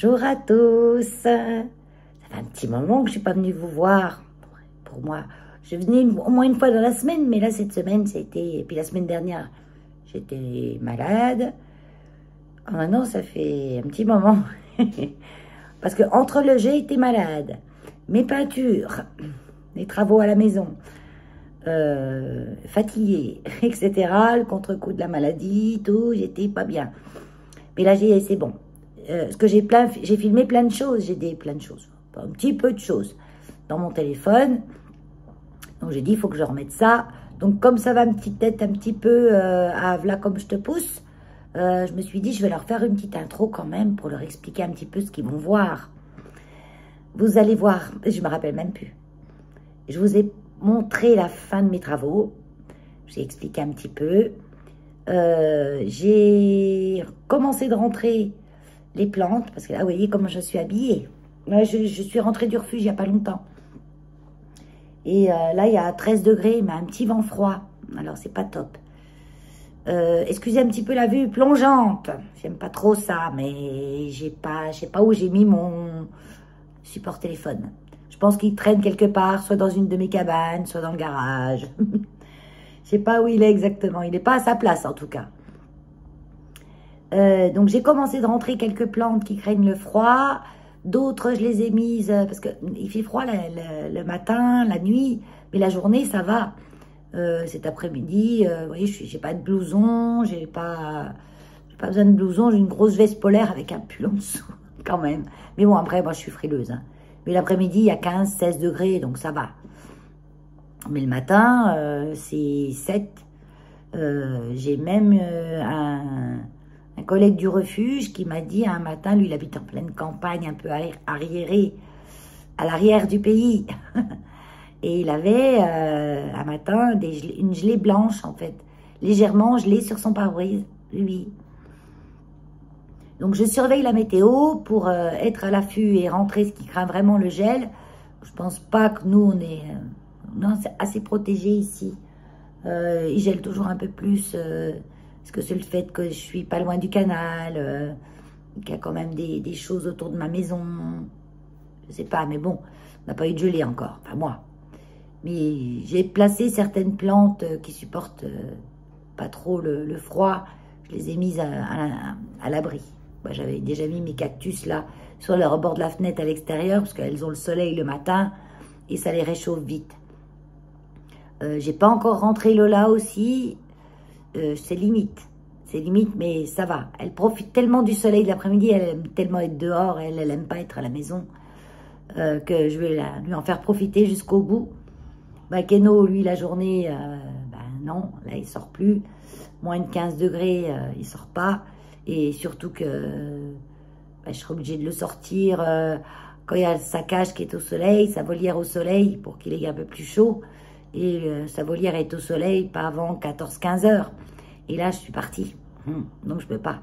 Bonjour à tous. Ça fait un petit moment que je ne suis pas venue vous voir. Pour moi, je venais au moins une fois dans la semaine, mais là, cette semaine, c'était... Et puis la semaine dernière, j'étais malade. Ah, maintenant, ça fait un petit moment. Parce que entre le j'ai été malade, mes peintures, les travaux à la maison, fatiguée, etc., le contre-coup de la maladie, tout, j'étais pas bien. Mais là, c'est bon. Parce que j'ai filmé plein de choses, plein de choses, un petit peu de choses dans mon téléphone. Donc j'ai dit, il faut que je remette ça. Donc comme ça va une petite tête un petit peu à voilà comme je te pousse, je me suis dit, je vais leur faire une petite intro quand même pour leur expliquer un petit peu ce qu'ils vont voir. Vous allez voir, je me rappelle même plus. Je vous ai montré la fin de mes travaux. J'ai expliqué un petit peu. J'ai commencé de rentrer les plantes, parce que là, vous voyez comment je suis habillée. Là, je suis rentrée du refuge il n'y a pas longtemps. Et là, il y a 13 degrés, mais un petit vent froid. Alors, c'est pas top. Excusez un petit peu la vue plongeante. J'aime pas trop ça, mais je sais pas où j'ai mis mon support téléphone. Je pense qu'il traîne quelque part, soit dans une de mes cabanes, soit dans le garage. Je sais pas où il est exactement. Il n'est pas à sa place, en tout cas. Donc, j'ai commencé de rentrer quelques plantes qui craignent le froid. D'autres, je les ai mises parce qu'il fait froid le matin, la nuit. Mais la journée, ça va. Cet après-midi, vous voyez, j'ai pas de blouson. J'ai pas besoin de blouson. J'ai une grosse veste polaire avec un pull en dessous, quand même. Mais bon, après, moi, je suis frileuse. Hein. Mais l'après-midi, il y a 15, 16 degrés, donc ça va. Mais le matin, c'est 7. J'ai même un collègue du refuge qui m'a dit un matin, lui il habite en pleine campagne, un peu arriéré, à l'arrière du pays. Et il avait un matin une gelée blanche en fait, légèrement gelée sur son pare-brise, lui. Donc je surveille la météo pour être à l'affût et rentrer ce qui craint vraiment le gel. Je pense pas que nous on est assez protégés ici. Il gèle toujours un peu plus. Parce que c'est le fait que je suis pas loin du canal, qu'il y a quand même des choses autour de ma maison. Je sais pas, mais bon, on n'a pas eu de gelée encore, enfin moi. Mais j'ai placé certaines plantes qui supportent pas trop le froid. Je les ai mises à l'abri. Moi, j'avais déjà mis mes cactus là, sur le rebord de la fenêtre à l'extérieur, parce qu'elles ont le soleil le matin et ça les réchauffe vite. J'ai pas encore rentré Lola aussi. C'est limite, mais ça va. Elle profite tellement du soleil de l'après-midi, elle aime tellement être dehors, elle aime pas être à la maison, que je vais lui en faire profiter jusqu'au bout. Bah, Keno, lui, la journée, non, là, il sort plus. Moins de 15 degrés, il sort pas. Et surtout que je serai obligée de le sortir quand il y a sa cage qui est au soleil, sa volière au soleil, pour qu'il ait un peu plus chaud. Et sa volière est au soleil pas avant 14-15 heures. Et là, je suis partie. Donc, je peux pas.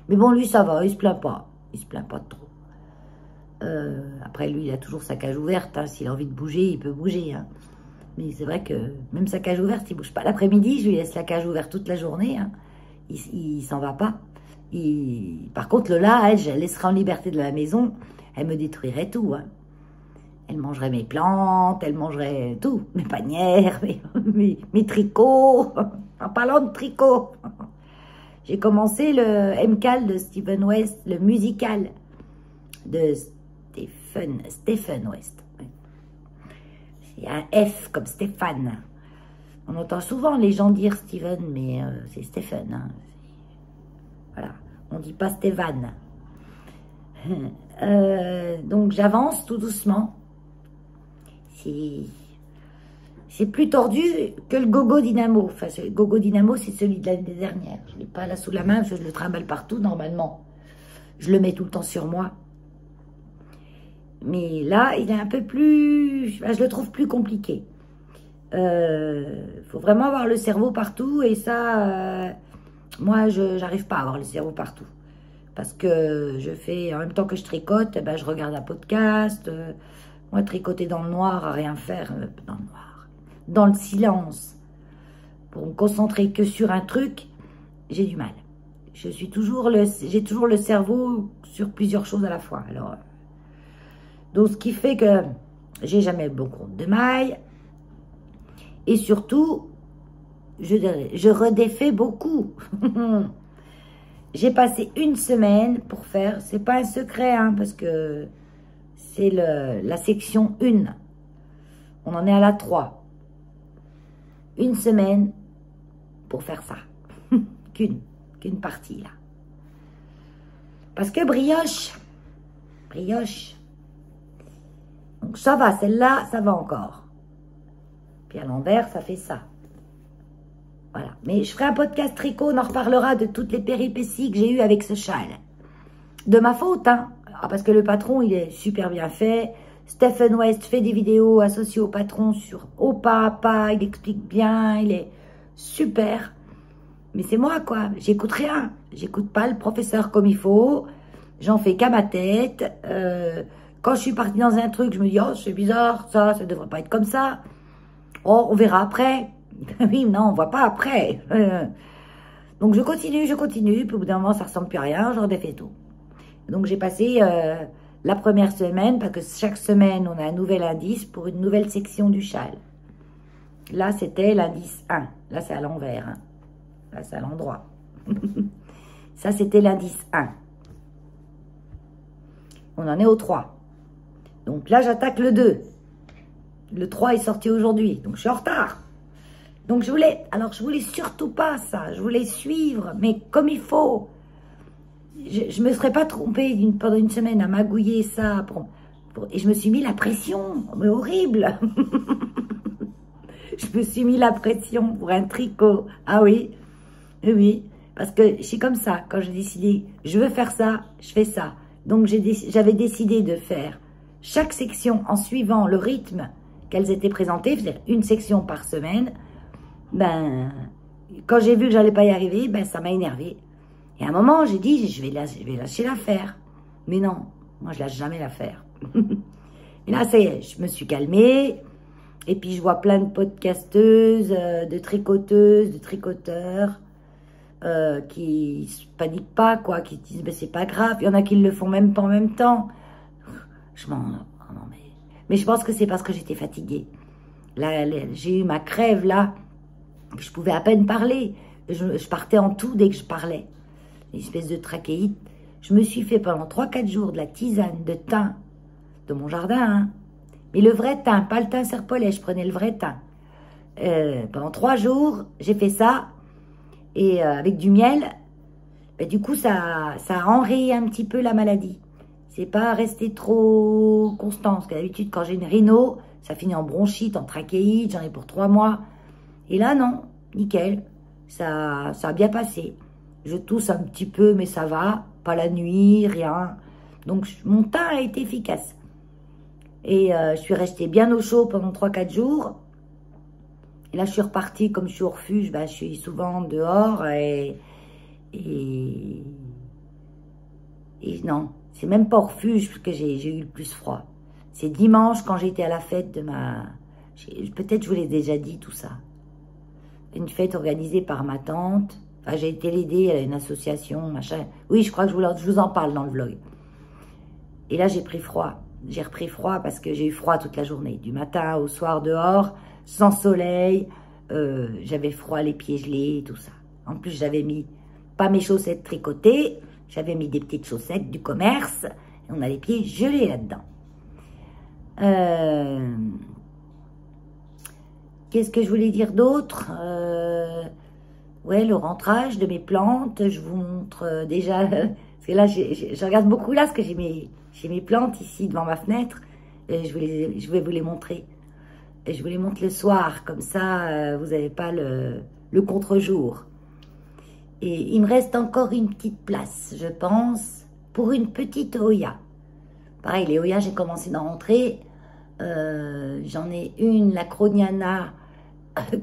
Mais bon, lui, ça va. Il se plaint pas. Il se plaint pas trop. Après, lui, il a toujours sa cage ouverte. Hein. S'il a envie de bouger, il peut bouger. Hein. Mais c'est vrai que même sa cage ouverte, il bouge pas. L'après-midi, je lui laisse la cage ouverte toute la journée. Hein. Il s'en va pas. Par contre, Lola, elle, je la laisserai en liberté de la maison. Elle me détruirait tout. Hein. Elle mangerait mes plantes, elle mangerait tout, mes panières, mes tricots. En parlant de tricot, j'ai commencé le MCAL de Stephen West, le musical de Stephen West. Il y a un F comme Stéphane. On entend souvent les gens dire Stephen, mais c'est Stephen. Hein. Voilà, on dit pas Stéphane. Donc j'avance tout doucement. C'est plus tordu que le Gogo Dynamo. Enfin, le Gogo Dynamo, c'est celui de l'année dernière. Je ne l'ai pas là sous la main, je le trimballe partout, normalement. Je le mets tout le temps sur moi. Mais là, il est un peu plus... je le trouve plus compliqué. Faut vraiment avoir le cerveau partout. Et ça, moi, je n'arrive pas à avoir le cerveau partout. Parce que je fais, en même temps que je tricote, je regarde un podcast... moi, tricoter dans le noir, à rien faire, dans le noir, dans le silence, pour me concentrer que sur un truc, j'ai du mal. j'ai toujours le cerveau sur plusieurs choses à la fois. Alors, donc, ce qui fait que j'ai jamais bon compte de maille. Et surtout, je redéfais beaucoup. J'ai passé une semaine pour faire, c'est pas un secret, hein, parce que c'est la section 1. On en est à la 3. Une semaine pour faire ça. Qu'une partie, là. Parce que brioche. Donc ça va, celle-là, ça va encore. Puis à l'envers, ça fait ça. Voilà. Mais je ferai un podcast tricot, on en reparlera de toutes les péripéties que j'ai eues avec ce châle. De ma faute, hein. Ah, parce que le patron, il est super bien fait. Stephen West fait des vidéos associées au patron sur au pas à pas. Il explique bien, il est super. Mais c'est moi, quoi. J'écoute rien. J'écoute pas le professeur comme il faut. J'en fais qu'à ma tête. Quand je suis partie dans un truc, je me dis, oh, c'est bizarre, ça devrait pas être comme ça. Oh, on verra après. Oui, non, on voit pas après. Donc, je continue. Puis au bout d'un moment, ça ressemble plus à rien. Je redéfais tout. Donc, j'ai passé la première semaine, parce que chaque semaine, on a un nouvel indice pour une nouvelle section du châle. Là, c'était l'indice 1. Là, c'est à l'envers. Hein. Là, c'est à l'endroit. Ça, c'était l'indice 1. On en est au 3. Donc là, j'attaque le 2. Le 3 est sorti aujourd'hui. Donc, je suis en retard. Donc, je voulais surtout pas ça. Je voulais suivre, mais comme il faut. Je me serais pas trompée pendant une semaine à magouiller ça. Et je me suis mis la pression. Mais horrible. Je me suis mis la pression pour un tricot. Ah oui. Oui. Parce que je suis comme ça. Quand j'ai décidé, je veux faire ça, je fais ça. Donc, j'avais décidé de faire chaque section en suivant le rythme qu'elles étaient présentées, c'est-à-dire une section par semaine. Ben, quand j'ai vu que j'allais pas y arriver, ben, ça m'a énervé. Et à un moment, j'ai dit, je vais lâcher l'affaire. Mais non, moi, je lâche jamais l'affaire. Et là, ça y est, je me suis calmée. Et puis, je vois plein de podcasteuses, de tricoteuses, de tricoteurs, qui se paniquent pas, quoi, qui disent, ben, c'est pas grave. Il y en a qui le font même pas en même temps. Mais je pense que c'est parce que j'étais fatiguée. Là, j'ai eu ma crève, là. Je pouvais à peine parler. Je partais en tout dès que je parlais. Une espèce de trachéite. Je me suis fait pendant 3-4 jours de la tisane de thym de mon jardin. Hein. Mais le vrai thym, pas le thym serpolet. Je prenais le vrai thym. Pendant 3 jours, j'ai fait ça. Et avec du miel, ben, du coup, ça a enrayé un petit peu la maladie. C'est pas resté trop constant. Parce que d'habitude, quand j'ai une rhino, ça finit en bronchite, en trachéite. J'en ai pour 3 mois. Et là, non. Nickel. Ça a bien passé. Je tousse un petit peu, mais ça va. Pas la nuit, rien. Donc, mon teint a été efficace. Et je suis restée bien au chaud pendant 3-4 jours. Et là, je suis repartie, comme je suis au refuge, ben, je suis souvent dehors. Et non, c'est même pas au refuge que j'ai eu le plus froid. C'est dimanche, quand j'étais à la fête de ma... Peut-être je vous l'ai déjà dit, tout ça. Une fête organisée par ma tante. Enfin, j'ai été l'aider à une association, machin. Oui, je crois que je vous en parle dans le vlog. Et là, j'ai pris froid. J'ai repris froid parce que j'ai eu froid toute la journée. Du matin au soir dehors, sans soleil. J'avais froid, les pieds gelés, tout ça. En plus, j'avais mis pas mes chaussettes tricotées. J'avais mis des petites chaussettes du commerce. Et on a les pieds gelés là-dedans. Qu'est-ce que je voulais dire d'autre? Ouais, le rentrage de mes plantes. Je vous montre déjà... Parce que là, je regarde beaucoup là, parce que j'ai mes plantes ici devant ma fenêtre. Et je vais vous les montrer. Et je vous les montre le soir. Comme ça, vous n'avez pas le contre-jour. Et il me reste encore une petite place, je pense, pour une petite Oya. Pareil, les Oyas, j'ai commencé d'en rentrer. J'en ai une, la Croniana,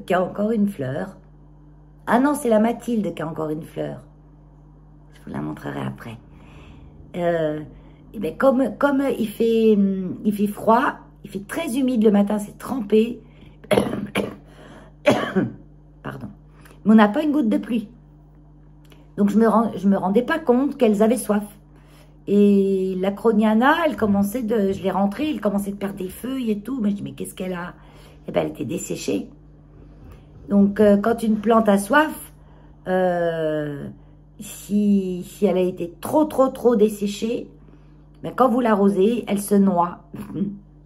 qui a encore une fleur. Ah non, c'est la Mathilde qui a encore une fleur. Je vous la montrerai après. Et bien comme il fait froid, il fait très humide le matin, c'est trempé. Pardon. Mais on n'a pas une goutte de pluie. Donc, je me rendais pas compte qu'elles avaient soif. Et la Croniana, je l'ai rentrée, elle commençait de perdre des feuilles et tout. Mais je dis, mais qu'est-ce qu'elle a? Eh ben, elle était desséchée. Donc, quand une plante a soif, si elle a été trop desséchée, ben, quand vous l'arrosez, elle se noie,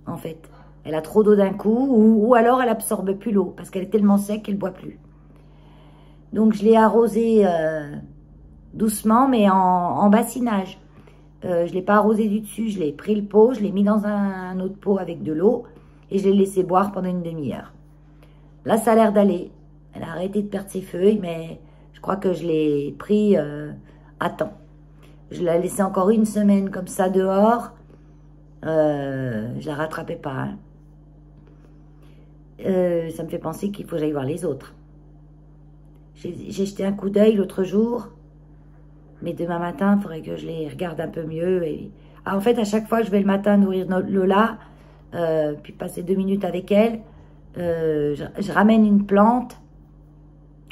en fait. Elle a trop d'eau d'un coup, ou alors elle absorbe plus l'eau, parce qu'elle est tellement sec qu'elle ne boit plus. Donc, je l'ai arrosée doucement, mais en bassinage. Je ne l'ai pas arrosé du dessus, je l'ai pris le pot, je l'ai mis dans un autre pot avec de l'eau, et je l'ai laissé boire pendant une demi-heure. Là, ça a l'air d'aller. Elle a arrêté de perdre ses feuilles, mais je crois que je l'ai pris à temps. Je l'ai laissé encore une semaine comme ça dehors. Je la rattrapais pas. Hein. Ça me fait penser qu'il faut que j'aille voir les autres. J'ai jeté un coup d'œil l'autre jour, mais demain matin, il faudrait que je les regarde un peu mieux. En fait, à chaque fois, je vais le matin nourrir Lola, puis passer 2 minutes avec elle. Je ramène une plante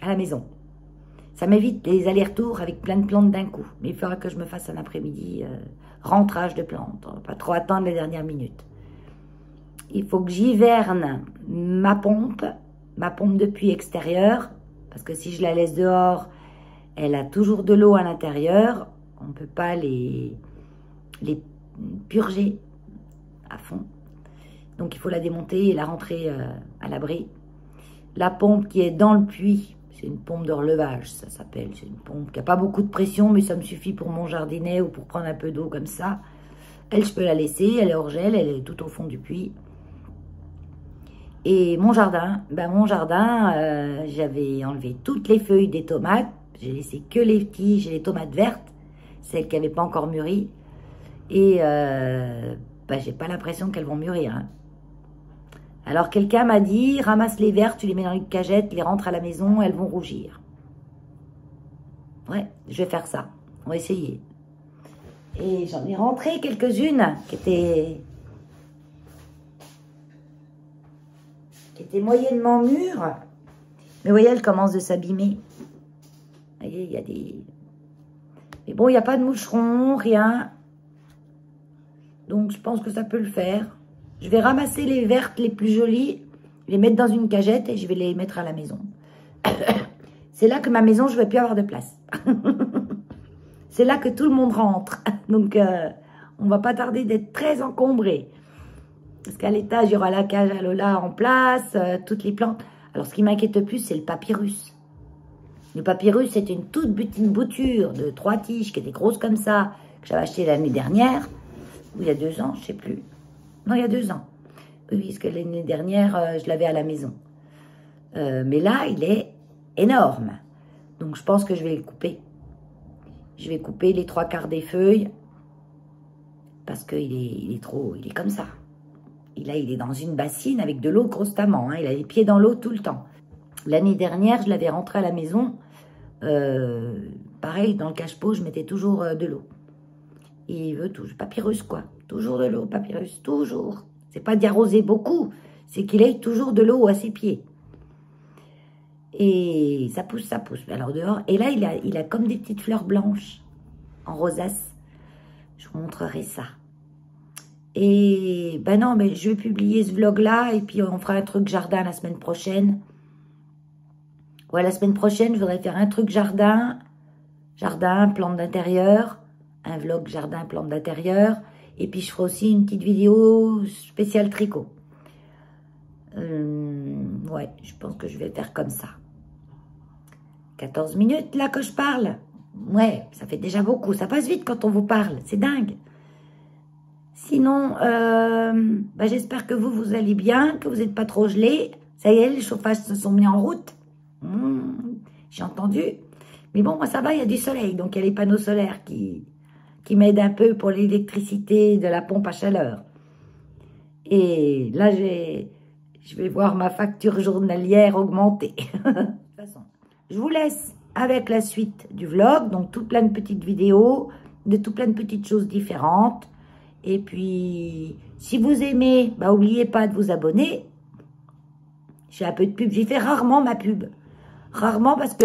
à la maison. Ça m'évite des allers-retours avec plein de plantes d'un coup. Mais il faudra que je me fasse un après-midi rentrage de plantes. Pas trop attendre les dernières minutes. Il faut que j'hiverne ma pompe de puits extérieure. Parce que si je la laisse dehors, elle a toujours de l'eau à l'intérieur. On ne peut pas les purger à fond. Donc, il faut la démonter et la rentrer à l'abri. La pompe qui est dans le puits, c'est une pompe de relevage, ça s'appelle. C'est une pompe qui n'a pas beaucoup de pression, mais ça me suffit pour mon jardinet ou pour prendre un peu d'eau comme ça. Elle, je peux la laisser, elle est hors gel, elle est tout au fond du puits. Et mon jardin, j'avais enlevé toutes les feuilles des tomates. J'ai laissé que les tiges et les tomates vertes, celles qui n'avaient pas encore mûri. Et j'ai pas l'impression qu'elles vont mûrir. Hein. Alors, quelqu'un m'a dit, ramasse les vertes, tu les mets dans une cagette, les rentres à la maison, elles vont rougir. Ouais, je vais faire ça. On va essayer. Et j'en ai rentré quelques-unes qui étaient moyennement mûres. Mais vous voyez, elles commencent de s'abîmer. Vous voyez, il y a des... Mais bon, il n'y a pas de moucherons, rien. Donc, je pense que ça peut le faire. Je vais ramasser les vertes les plus jolies, les mettre dans une cagette et je vais les mettre à la maison. C'est là que ma maison, je ne vais plus avoir de place. C'est là que tout le monde rentre. Donc, on ne va pas tarder d'être très encombré. Parce qu'à l'étage, il y aura la cage à Lola en place, toutes les plantes. Alors, ce qui m'inquiète le plus, c'est le papyrus. Le papyrus, c'est une toute petite bouture de 3 tiges qui était grosse comme ça, que j'avais acheté l'année dernière, ou il y a 2 ans, je ne sais plus. Non, il y a 2 ans. Oui, parce que l'année dernière, je l'avais à la maison. Mais là, il est énorme. Donc, je pense que je vais le couper. Je vais couper les 3/4 des feuilles. Parce qu'il est trop... Il est comme ça. Et là, il est dans une bassine avec de l'eau constamment. Hein. Il a les pieds dans l'eau tout le temps. L'année dernière, je l'avais rentré à la maison. Pareil, dans le cache-pot, je mettais toujours de l'eau. Et il veut toujours... Papyrus, quoi. Toujours de l'eau, papyrus, toujours. C'est pas d'y arroser beaucoup, c'est qu'il ait toujours de l'eau à ses pieds. Et ça pousse, ça pousse. Alors dehors, et là, il a comme des petites fleurs blanches en rosace. Je vous montrerai ça. Et ben non, mais je vais publier ce vlog-là et puis on fera un truc jardin la semaine prochaine. Ouais, la semaine prochaine, je voudrais faire un truc jardin, plantes d'intérieur, un vlog jardin, plantes d'intérieur. Et puis, je ferai aussi une petite vidéo spéciale tricot. Ouais, je pense que je vais faire comme ça. 14 minutes, là, que je parle. Ouais, ça fait déjà beaucoup. Ça passe vite quand on vous parle. C'est dingue. Sinon, j'espère que vous allez bien, que vous n'êtes pas trop gelés. Ça y est, les chauffages se sont mis en route. J'ai entendu. Mais bon, moi, ça va, il y a du soleil. Donc, il y a les panneaux solaires qui m'aident un peu pour l'électricité de la pompe à chaleur. Et là, je vais voir ma facture journalière augmenter. De toute façon, je vous laisse avec la suite du vlog. Donc, tout plein de petites vidéos, de tout plein de petites choses différentes. Et puis, si vous aimez, n'oubliez pas de vous abonner. J'ai un peu de pub, j'y fais rarement ma pub. Rarement parce que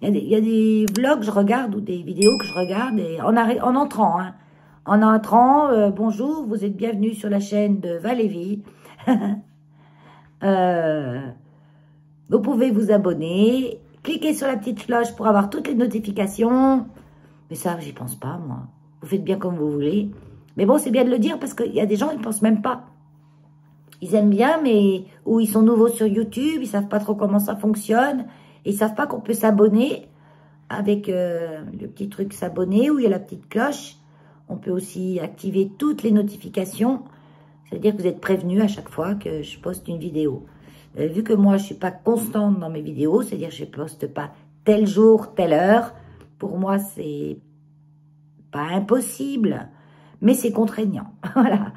il y a des vlogs que je regarde ou des vidéos que je regarde et en entrant, hein. En entrant, bonjour, vous êtes bienvenue sur la chaîne de Valérie. Vous pouvez vous abonner, cliquez sur la petite cloche pour avoir toutes les notifications. Mais ça, j'y pense pas, moi. Vous faites bien comme vous voulez. Mais bon, c'est bien de le dire parce qu'il y a des gens, ils ne pensent même pas. Ils aiment bien, mais ou ils sont nouveaux sur YouTube, ils savent pas trop comment ça fonctionne. Et ils savent pas qu'on peut s'abonner avec le petit truc s'abonner où il y a la petite cloche. On peut aussi activer toutes les notifications. C'est-à-dire que vous êtes prévenus à chaque fois que je poste une vidéo. Vu que moi, je suis pas constante dans mes vidéos, c'est-à-dire que je poste pas tel jour, telle heure, pour moi, c'est pas impossible, mais c'est contraignant. Voilà,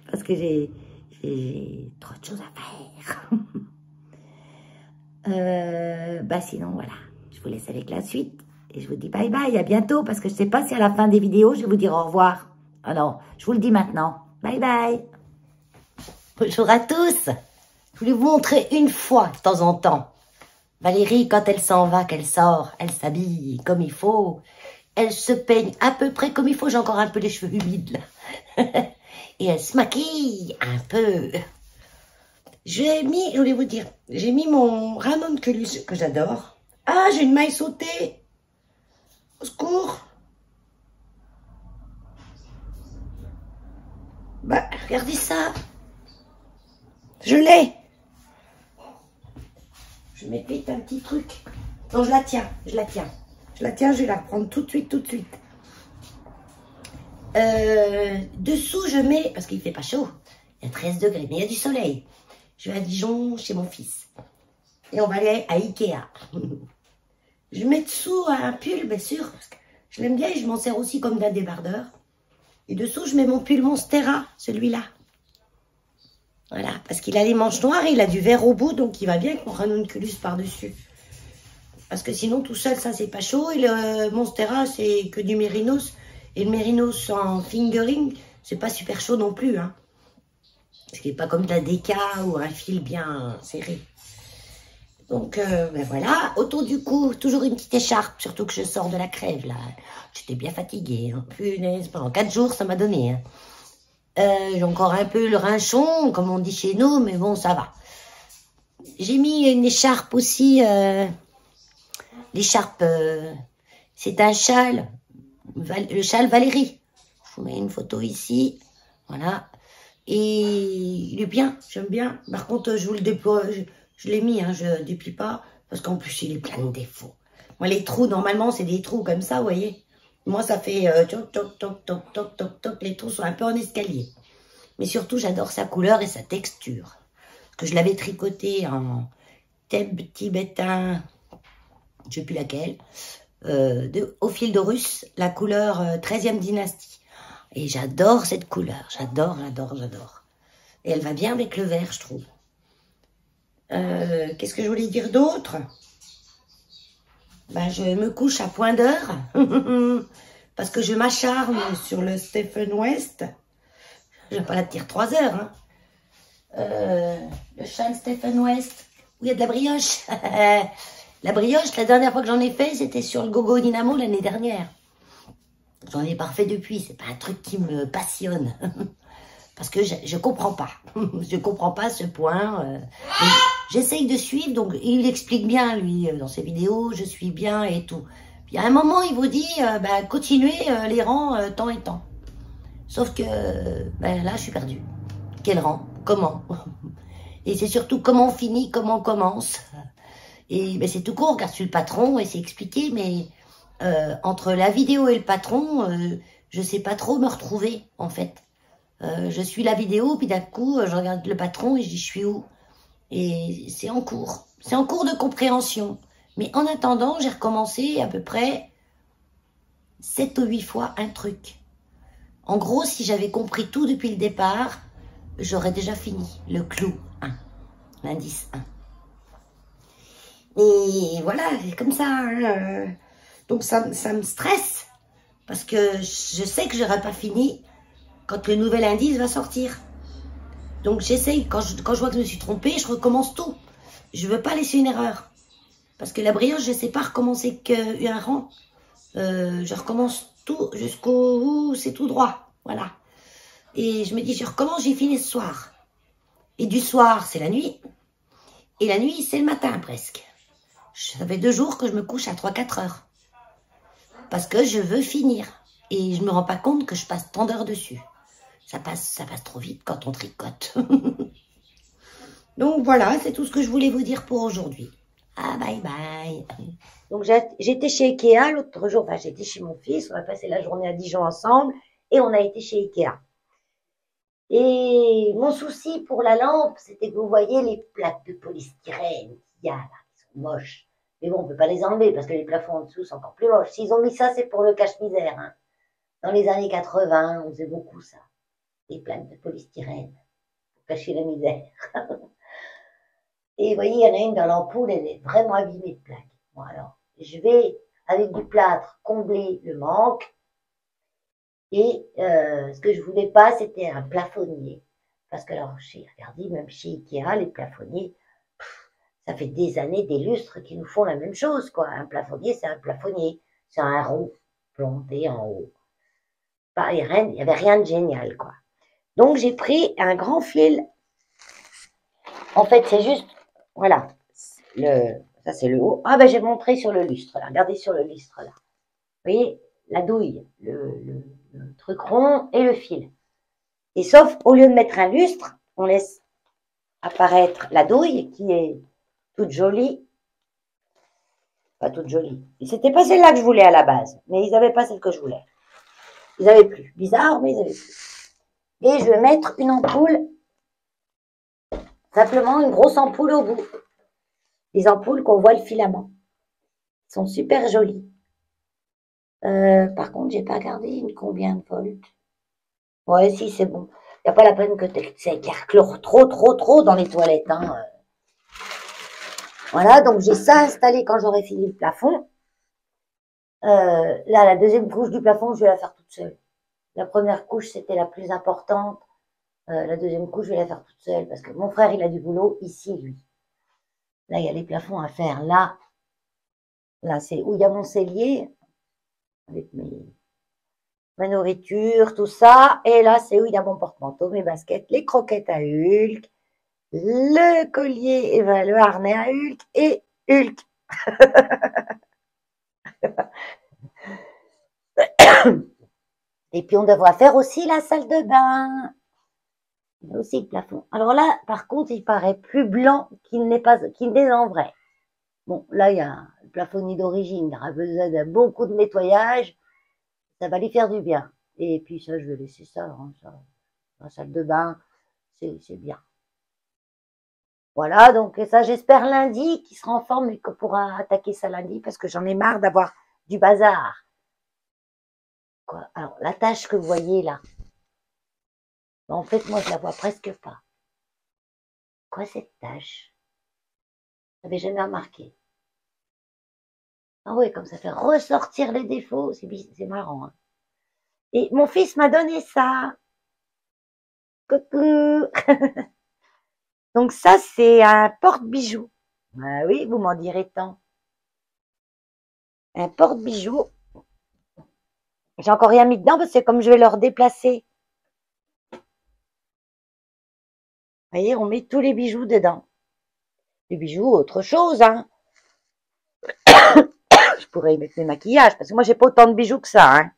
parce que j'ai trop de choses à faire. Bah sinon, voilà, je vous laisse avec la suite. Et je vous dis bye bye, à bientôt, parce que je sais pas si à la fin des vidéos, je vais vous dire au revoir. Alors, je vous le dis maintenant. Bye bye. Bonjour à tous. Je voulais vous montrer une fois, de temps en temps. Valérie, quand elle s'en va, qu'elle sort, elle s'habille comme il faut. Elle se peigne à peu près comme il faut. J'ai encore un peu les cheveux humides, là. Et elle se maquille un peu. Je voulais vous dire, j'ai mis mon ranunculus que j'adore. Ah, j'ai une maille sautée. Au secours. Bah, regardez ça. Je l'ai. Je mets vite un petit truc. Non, je la tiens. Je la tiens, je vais la reprendre tout de suite, Dessous, je mets, parce qu'il fait pas chaud, il y a 13 degrés, mais il y a du soleil. Je vais à Dijon chez mon fils. Et on va aller à Ikea. Je mets dessous un pull, bien sûr, parce que je l'aime bien et je m'en sers aussi comme d'un débardeur. Et dessous, je mets mon pull Monstera, celui-là. Voilà, parce qu'il a les manches noires et il a du vert au bout, donc il va bien avec mon ranunculus par-dessus. Parce que sinon, tout seul, ça, c'est pas chaud. Et le Monstera, c'est que du mérinos. Et le mérinos en fingering, c'est pas super chaud non plus, hein. Parce qu'il n'est pas comme de la déca ou un fil bien serré. Donc, ben voilà. Autour du cou, toujours une petite écharpe, surtout que je sors de la crève, là. J'étais bien fatiguée, hein. Punaise, pendant 4 jours, ça m'a donné, hein. J'ai encore un peu le rinchon, comme on dit chez nous, mais bon, ça va. J'ai mis une écharpe aussi, l'écharpe, c'est un châle, le châle Valérie. Je vous mets une photo ici, voilà. Et il est bien, j'aime bien. Par contre, je vous le déploie, je l'ai mis, hein, je déplie pas, parce qu'en plus, il est plein de défauts. Moi, les trous, normalement, c'est des trous comme ça, vous voyez. Moi, ça fait toc, toc, toc, toc, toc, toc, toc. Les trous sont un peu en escalier. Mais surtout, j'adore sa couleur et sa texture. Parce que je l'avais tricoté en thème tibétain, je ne sais plus laquelle, au fil de russe, la couleur 13e dynastie. Et j'adore cette couleur. J'adore. Et elle va bien avec le vert, je trouve. Qu'est-ce que je voulais dire d'autre? Ben, je me couche à point d'heure parce que je m'acharne sur le Stephen West. Je vais pas la tenir 3 heures. Hein. Le châle Stephen West, où il y a de la brioche. La brioche, la dernière fois que j'en ai fait, c'était sur le Gogo Dynamo l'année dernière. J'en ai pas refait depuis, c'est pas un truc qui me passionne. Parce que je comprends pas. Je comprends pas ce point. J'essaye de suivre, donc il explique bien, lui, dans ses vidéos, je suis bien et tout. Puis à un moment, il vous dit, bah, continuez les rangs tant et tant. Sauf que, ben, là, je suis perdue. Quel rang? Comment? Et c'est surtout comment on finit, comment on commence. Et ben, c'est tout court, on regarde sur le patron et c'est expliqué, mais entre la vidéo et le patron, je sais pas trop me retrouver, en fait. Je suis la vidéo, puis d'un coup, je regarde le patron et je dis, je suis où? Et c'est en cours. C'est en cours de compréhension. Mais en attendant, j'ai recommencé à peu près 7 ou 8 fois un truc. En gros, si j'avais compris tout depuis le départ, j'aurais déjà fini. Le clou 1, l'indice 1. Et voilà, c'est comme ça. Hein. Donc ça me stresse. Parce que je sais que j'aurais pas fini quand le nouvel indice va sortir. Donc j'essaye, quand je vois que je me suis trompée, je recommence tout. Je veux pas laisser une erreur. Parce que la brioche, je sais pas recommencer qu'un rang. Je recommence tout jusqu'au... c'est tout droit. Voilà. Et je me dis, je recommence, j'ai fini ce soir. Et du soir, c'est la nuit. Et la nuit, c'est le matin presque. Ça fait 2 jours que je me couche à 3-4 heures. Parce que je veux finir. Et je me rends pas compte que je passe tant d'heures dessus. Ça passe trop vite quand on tricote. Donc voilà, c'est tout ce que je voulais vous dire pour aujourd'hui. Ah, bye bye. Donc j'étais chez Ikea l'autre jour, enfin j'étais chez mon fils, on a passé la journée à Dijon ensemble et on a été chez Ikea. Et mon souci pour la lampe, c'était que vous voyez les plaques de polystyrène qu'il y a là, qui sont moches. Mais bon, on ne peut pas les enlever parce que les plafonds en dessous sont encore plus moches. S'ils ont mis ça, c'est pour le cache-misère. Hein. Dans les années 80, on faisait beaucoup ça. Les plaques de polystyrène pour cacher la misère. Et vous voyez, il y en a une dans l'ampoule, elle est vraiment abîmée de plaques. Bon alors, je vais, avec du plâtre, combler le manque. Et ce que je voulais pas, c'était un plafonnier. Parce que alors, j'ai regardé, même chez Ikea, les plafonniers, ça fait des années, des lustres qui nous font la même chose, quoi. Un plafonnier, c'est un plafonnier. C'est un rond planté en haut. Bah, il n'y avait rien de génial, quoi. Donc, j'ai pris un grand fil. En fait, c'est juste, voilà, ça c'est le haut. Ah ben, j'ai montré sur le lustre, là. Regardez sur le lustre, là. Vous voyez, la douille, le truc rond et le fil. Et sauf, au lieu de mettre un lustre, on laisse apparaître la douille qui est toute jolie. Pas toute jolie. Et c'était pas celle-là que je voulais à la base, mais ils n'avaient pas celle que je voulais. Ils n'avaient plus. Bizarre, mais ils n'avaient plus. Et je vais mettre une ampoule, simplement une grosse ampoule au bout. Les ampoules qu'on voit le filament. Elles sont super jolies. Par contre, j'ai pas regardé une combien de volts. Ouais, si, c'est bon. Il n'y a pas la peine que ça éclaire trop dans les toilettes. Hein. Voilà, donc j'ai ça installé quand j'aurai fini le plafond. Là, la deuxième couche du plafond, je vais la faire toute seule. La première couche, c'était la plus importante. La deuxième couche, je vais la faire toute seule parce que mon frère, il a du boulot ici, lui. Là, il y a les plafonds à faire. Là, c'est où il y a mon cellier avec ma nourriture, tout ça. Et là, c'est où il y a mon porte-manteau, mes baskets, les croquettes à Hulk, le collier, et ben, le harnais à Hulk et Hulk. Et puis, on devra faire aussi la salle de bain. Il y a aussi le plafond. Alors là, par contre, il paraît plus blanc qu'il n'est en vrai. Bon, là, il y a le plafonnier d'origine. Il aura besoin de beaucoup de nettoyage. Ça va lui faire du bien. Et puis ça, je vais laisser ça. Hein, ça la salle de bain, c'est bien. Voilà, donc ça, j'espère lundi qu'il sera en forme et qu'on pourra attaquer ça lundi parce que j'en ai marre d'avoir du bazar. Quoi. Alors, la tâche que vous voyez là, en fait, moi, je la vois presque pas. Quoi, cette tâche? Je n'avais jamais remarqué. Ah oui, comme ça fait ressortir les défauts, c'est marrant. Hein. Et mon fils m'a donné ça. Coucou. Donc ça, c'est un porte-bijoux. Ah oui, vous m'en direz tant. Un porte-bijoux. J'ai encore rien mis dedans parce que comme je vais le redéplacer. Vous voyez, on met tous les bijoux dedans. Les bijoux, autre chose, hein. Je pourrais y mettre mes maquillages parce que moi, j'ai pas autant de bijoux que ça, hein.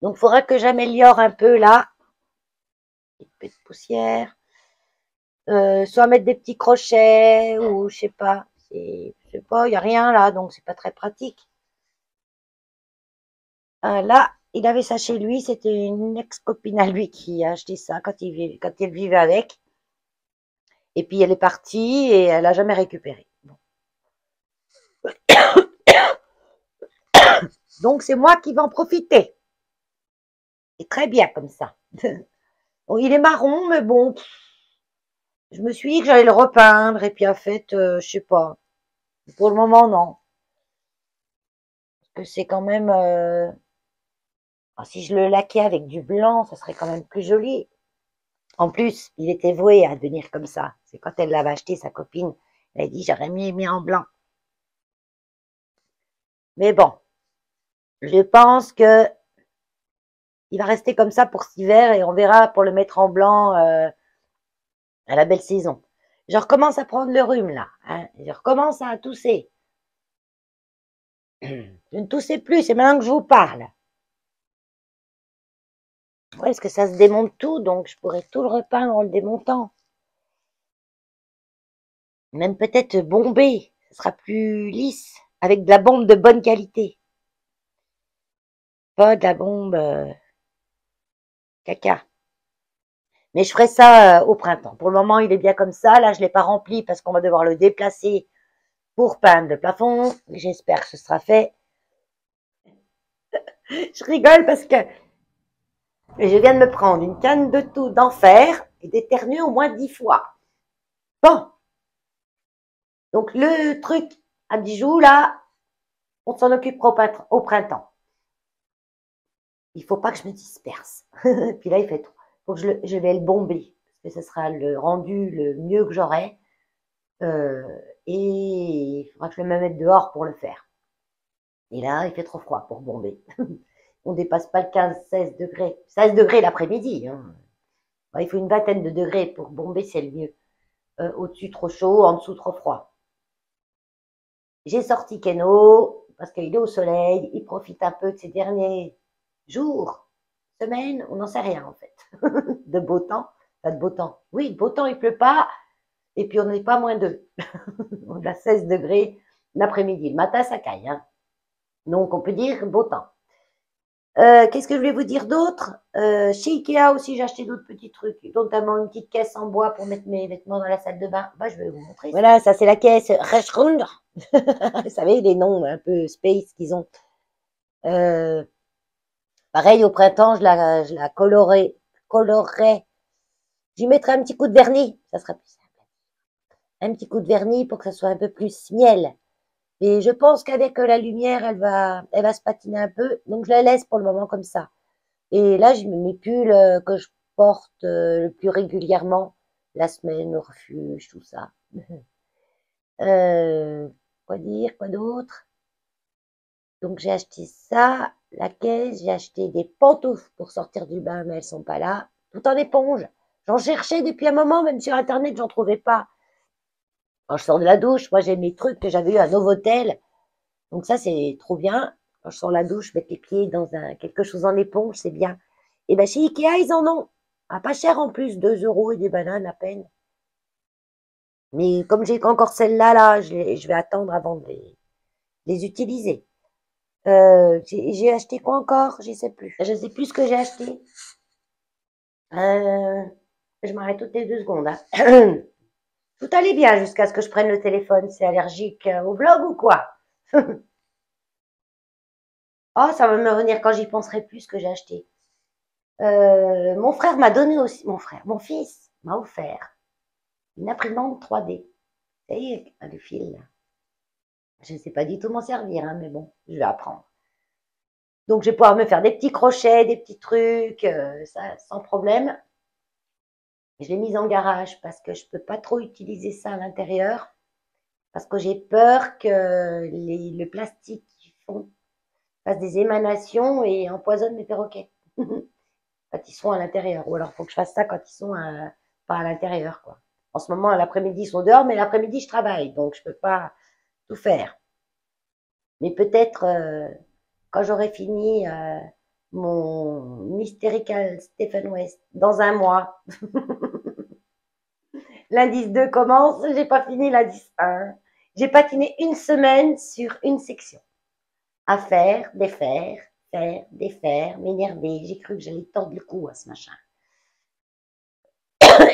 Donc, il faudra que j'améliore un peu là. Une petite poussière. Soit mettre des petits crochets ou je sais pas. Je sais pas, il n'y a rien là, donc c'est pas très pratique. Là, il avait ça chez lui, c'était une ex-copine à lui qui a acheté ça quand il vivait avec. Et puis elle est partie et elle a jamais récupéré. Bon. Donc c'est moi qui vais en profiter. C'est très bien comme ça. Bon, il est marron, mais bon, je me suis dit que j'allais le repeindre et puis en fait, je sais pas. Pour le moment, non. Parce que c'est quand même... si je le laquais avec du blanc, ça serait quand même plus joli. En plus, il était voué à devenir comme ça. C'est quand elle l'avait acheté, sa copine, elle a dit, j'aurais mis en blanc. Mais bon, je pense que il va rester comme ça pour cet hiver et on verra pour le mettre en blanc à la belle saison. Je recommence à prendre le rhume là. Hein. Je recommence à tousser. Je ne toussais plus, c'est maintenant que je vous parle. Ouais, parce que ça se démonte tout, donc je pourrais tout le repeindre en le démontant. Même peut-être bomber, ce sera plus lisse, avec de la bombe de bonne qualité. Pas de la bombe caca. Mais je ferai ça au printemps. Pour le moment, il est bien comme ça. Là, je l'ai pas rempli parce qu'on va devoir le déplacer pour peindre le plafond. J'espère que ce sera fait. Je rigole parce que je viens de me prendre une canne de tout d'enfer et d'éternuer au moins 10 fois. Bon. Donc, le truc à bijoux, là, on s'en occupera au printemps. Il faut pas que je me disperse. Puis là, il fait trop. Faut que je vais le bomber. Parce que ce sera le rendu le mieux que j'aurai. Et il faudra que je me mette dehors pour le faire. Et là, il fait trop froid pour bomber. On dépasse pas le 15-16 degrés. 16 degrés l'après-midi. Hein. Il faut une vingtaine de degrés pour bomber, c'est le mieux. Au-dessus, trop chaud. En dessous, trop froid. J'ai sorti Keno parce qu'il est au soleil. Il profite un peu de ces derniers jours, semaines. On n'en sait rien, en fait. De beau temps. Pas de beau temps. Oui, de beau temps, il pleut pas. Et puis, on n'est pas moins 2. On a 16 degrés l'après-midi. Le matin, ça caille. Hein. Donc, on peut dire beau temps. Qu'est-ce que je voulais vous dire d'autre chez Ikea aussi, j'ai acheté d'autres petits trucs, notamment une petite caisse en bois pour mettre mes vêtements dans la salle de bain. Bah, je vais vous montrer. Voilà, ça c'est la caisse Rechgrund. Vous savez, les noms un peu space qu'ils ont. Pareil, au printemps, je la colorerai. J'y mettrai un petit coup de vernis, ça sera plus simple. Un petit coup de vernis pour que ça soit un peu plus miel. Et je pense qu'avec la lumière, elle va se patiner un peu. Donc, je la laisse pour le moment comme ça. Et là, j'ai mes pulls que je porte le plus régulièrement. La semaine, le refuge, tout ça. Quoi dire, quoi d'autre? Donc, j'ai acheté ça, la caisse. J'ai acheté des pantoufles pour sortir du bain, mais elles sont pas là. Tout en éponge. J'en cherchais depuis un moment, même sur Internet, j'en trouvais pas. Quand je sors de la douche, moi, j'ai mes trucs que j'avais eu à Novotel. Donc ça, c'est trop bien. Quand je sors de la douche, mettre les pieds dans quelque chose en éponge, c'est bien. Et ben chez Ikea, ils en ont. Ah, pas cher en plus, 2 euros et des bananes à peine. Mais comme j'ai encore celle-là, là, je vais attendre avant de les utiliser. J'ai acheté quoi encore? Je sais plus. Je sais plus ce que j'ai acheté. Je m'arrête toutes les 2 secondes. Hein. Tout allait bien jusqu'à ce que je prenne le téléphone. C'est allergique au vlog ou quoi? Oh, ça va me revenir quand j'y penserai plus ce que j'ai acheté. Mon frère m'a donné aussi, mon fils m'a offert une imprimante 3D. Vous savez, le fil, là. Je ne sais pas du tout m'en servir, hein, mais bon, je vais apprendre. Donc, je vais pouvoir me faire des petits crochets, des petits trucs, ça, sans problème. Je l'ai mise en garage parce que je ne peux pas trop utiliser ça à l'intérieur. Parce que j'ai peur que le plastique qu'ils font fasse des émanations et empoisonne mes perroquets. Quand ils sont à l'intérieur. Ou alors, il faut que je fasse ça quand ils sont pas à l'intérieur, quoi. En ce moment, l'après-midi, ils sont dehors, mais l'après-midi, je travaille. Donc, je peux pas tout faire. Mais peut-être, quand j'aurai fini mon Mystical Stephen West, dans un mois, l'indice 2 commence, j'ai pas fini l'indice 1. J'ai patiné une semaine sur une section. À faire, défaire, m'énerver. J'ai cru que j'allais tordre le cou à ce machin.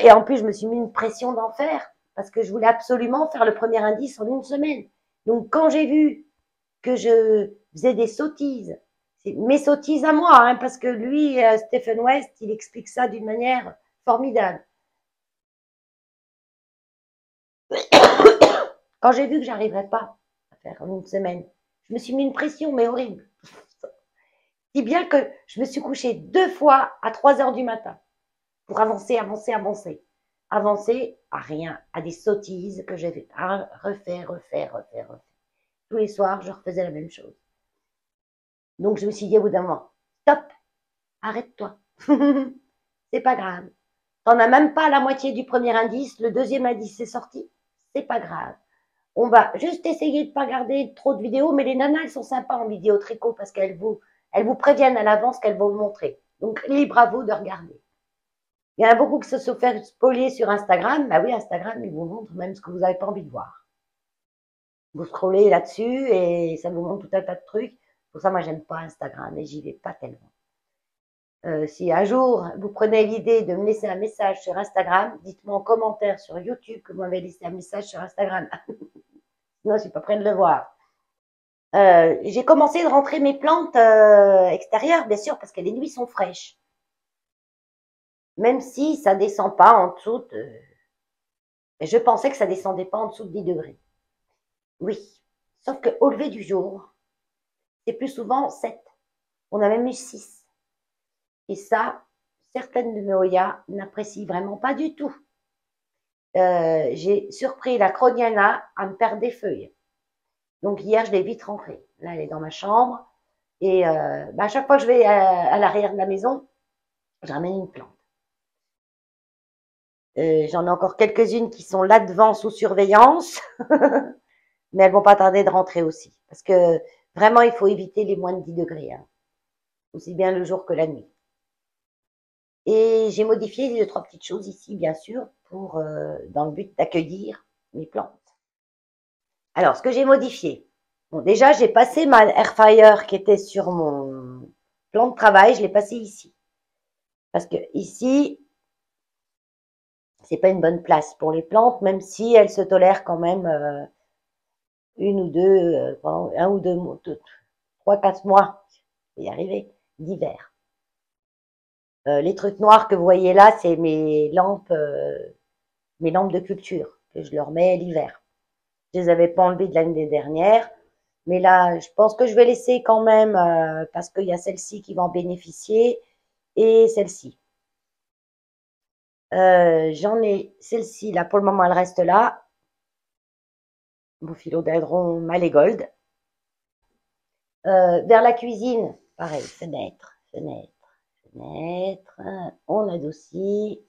Et en plus, je me suis mis une pression d'enfer parce que je voulais absolument faire le premier indice en une semaine. Donc, quand j'ai vu que je faisais des sottises, c'est mes sottises à moi, hein, parce que lui, Stephen West, il explique ça d'une manière formidable. Quand j'ai vu que j'arriverais pas à faire en une semaine, je me suis mis une pression, mais horrible. Si bien que je me suis couchée 2 fois à 3 heures du matin pour avancer. Avancer à rien, à des sottises que j'avais à refaire. Tous les soirs, je refaisais la même chose. Donc, je me suis dit au bout d'un moment, stop, arrête-toi. C'est pas grave. T'en as même pas la moitié du premier indice, le deuxième indice est sorti, c'est pas grave. On va juste essayer de pas garder trop de vidéos, mais les nanas, elles sont sympas en vidéo tricot parce elles vous préviennent à l'avance qu'elles vont vous montrer. Donc, libre à vous de regarder. Il y en a beaucoup qui se sont fait spolier sur Instagram. Bah oui, Instagram, il vous montre même ce que vous n'avez pas envie de voir. Vous scrollez là-dessus et ça vous montre tout un tas de trucs. Pour ça, moi, j'aime pas Instagram et j'y vais pas tellement. Si un jour vous prenez l'idée de me laisser un message sur Instagram, dites-moi en commentaire sur YouTube que vous m'avez laissé un message sur Instagram. Sinon, je suis pas prête de le voir. J'ai commencé de rentrer mes plantes extérieures, bien sûr, parce que les nuits sont fraîches. Même si ça descend pas en dessous de... Je pensais que ça descendait pas en dessous de 10 degrés. Oui. Sauf qu'au lever du jour, c'est plus souvent 7. On a même eu 6. Et ça, certaines de mes Oya n'apprécient vraiment pas du tout. J'ai surpris la Croniana à me perdre des feuilles. Donc hier, je l'ai vite rentrée. Là, elle est dans ma chambre. Et à chaque fois que je vais à l'arrière de la maison, je ramène une plante. J'en ai encore quelques-unes qui sont là devant sous surveillance. Mais elles vont pas tarder de rentrer aussi. Parce que vraiment, il faut éviter les moins de 10 degrés. Hein. Aussi bien le jour que la nuit. Et j'ai modifié 2-3 petites choses ici, bien sûr, dans le but d'accueillir mes plantes. Alors, ce que j'ai modifié. Bon, déjà, j'ai passé ma air fryer qui était sur mon plan de travail, je l'ai passé ici. Parce que ici, c'est pas une bonne place pour les plantes, même si elles se tolèrent quand même une ou deux, un ou deux, 3-4 mois, je vais y arriver, d'hiver. Les trucs noirs que vous voyez là, c'est mes lampes de culture que je leur mets l'hiver. Je les avais pas enlevées de l'année dernière, mais là, je pense que je vais laisser quand même parce qu'il y a celle-ci qui va en bénéficier et celle-ci. J'en ai celle-ci là pour le moment, elle reste là. Mon philodendron Malégold. Vers la cuisine, pareil, fenêtre, fenêtre, fenêtre. On adoucit.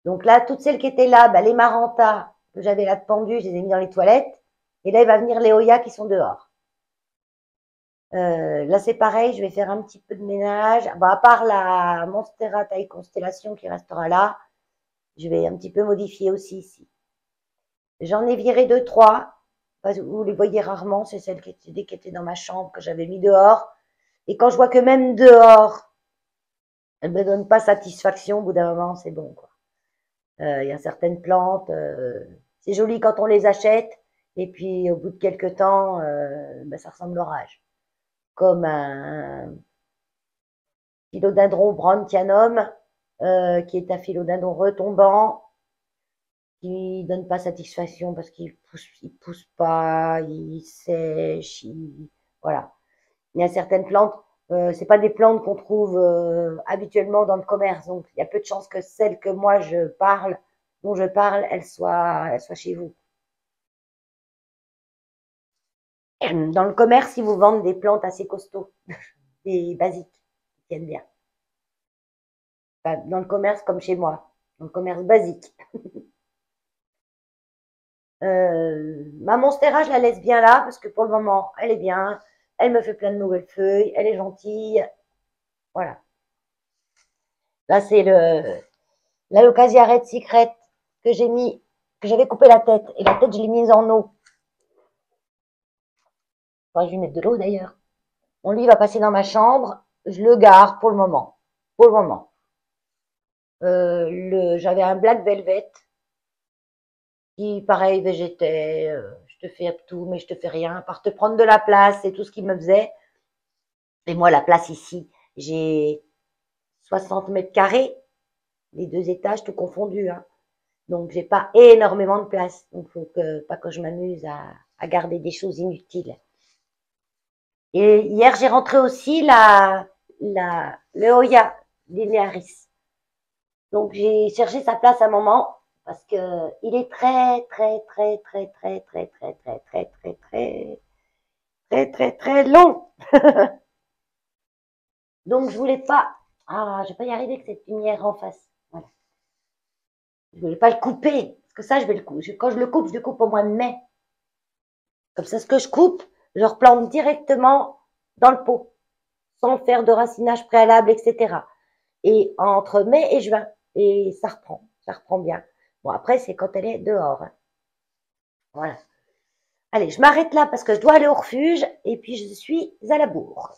Donc là, toutes celles qui étaient là, les Maranta que j'avais là pendues, je les ai mis dans les toilettes. Et là, il va venir les Oya qui sont dehors. Là, c'est pareil, je vais faire un petit peu de ménage. À part la Monstera taille constellation qui restera là, je vais un petit peu modifier aussi ici. J'en ai viré 2-3. Vous les voyez rarement, c'est celles qui étaient dans ma chambre, que j'avais mis dehors. Et quand je vois que même dehors, elles me donnent pas satisfaction, au bout d'un moment, c'est bon, quoi. Il y a certaines plantes, c'est joli quand on les achète, et puis au bout de quelques temps, ça ressemble l'orage. Comme un philodendron brandtianum, qui est un philodendron retombant, qui donne pas satisfaction parce qu'il pousse pas, il sèche, voilà. Il y a certaines plantes, c'est pas des plantes qu'on trouve habituellement dans le commerce, donc il y a peu de chances que celle que moi dont je parle, elle soit chez vous. Dans le commerce, ils vous vendent des plantes assez costauds, des basiques, qui tiennent bien. Enfin, dans le commerce comme chez moi, dans le commerce basique. Ma monstera, je la laisse bien là parce que pour le moment, elle est bien. Elle me fait plein de nouvelles feuilles. Elle est gentille. Voilà. Là, c'est l'Alocasia Red Secret que j'avais coupé la tête. Et la tête, je l'ai mise en eau. Enfin, je vais mettre de l'eau d'ailleurs. Bon, lui, il va passer dans ma chambre. Je le garde pour le moment. Pour le moment. J'avais un Black Velvet qui, pareil, végétait. Je te fais tout, mais je te fais rien. Par te prendre de la place, c'est tout ce qu'il me faisait. Et moi, la place ici, j'ai 60 mètres carrés, les 2 étages, tout confondu. Hein. Donc, j'ai pas énormément de place. Donc, faut pas que je m'amuse à garder des choses inutiles. Et hier, j'ai rentré aussi le Hoya Linearis. Donc, j'ai cherché sa place à un moment parce que il est très, très, très, très, très, très, très, très, très, très, très, très, très, très long. Donc, je voulais pas... Ah, je vais pas y arriver avec cette lumière en face. Voilà. Je voulais pas le couper. Parce que ça, je vais le couper. Quand je le coupe au mois de mai. Comme ça, ce que je coupe, je replante directement dans le pot. Sans faire de racinage préalable, etc. Et entre mai et juin. Et ça reprend bien. Bon, après, c'est quand elle est dehors. Hein. Voilà. Allez, je m'arrête là parce que je dois aller au refuge. Et puis, je suis à la bourre.